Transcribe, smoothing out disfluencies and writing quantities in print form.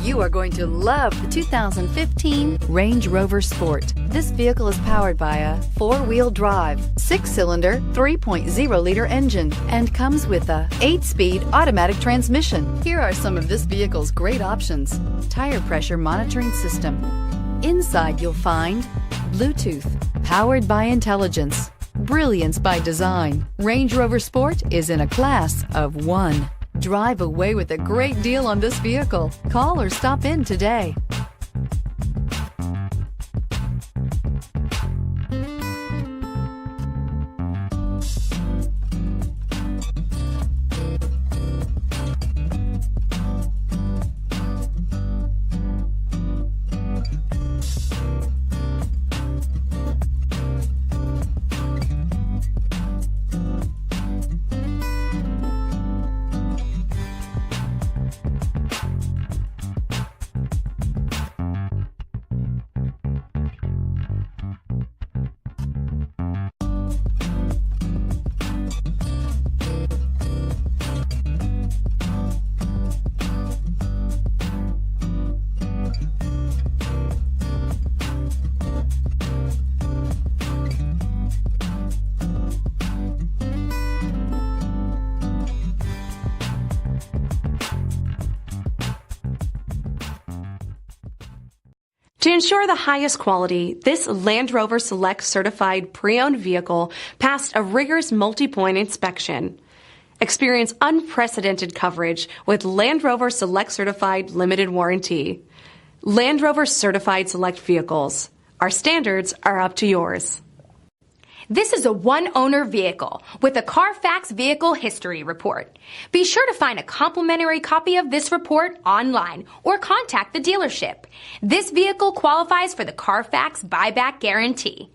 You are going to love the 2015 Range Rover Sport. This vehicle is powered by a 4-wheel drive, 6-cylinder, 3.0-liter engine, and comes with a 8-speed automatic transmission. Here are some of this vehicle's great options: tire pressure monitoring system. Inside you'll find Bluetooth, powered by intelligence, brilliance by design. Range Rover Sport is in a class of one. Drive away with a great deal on this vehicle. Call or stop in today. To ensure the highest quality, this Land Rover Select certified pre-owned vehicle passed a rigorous multi-point inspection. Experience unprecedented coverage with Land Rover Select Certified Limited Warranty. Land Rover Certified Select Vehicles. Our standards are up to yours. This is a one-owner vehicle with a CARFAX Vehicle History Report. Be sure to find a complimentary copy of this report online or contact the dealership. This vehicle qualifies for the CARFAX Buyback Guarantee.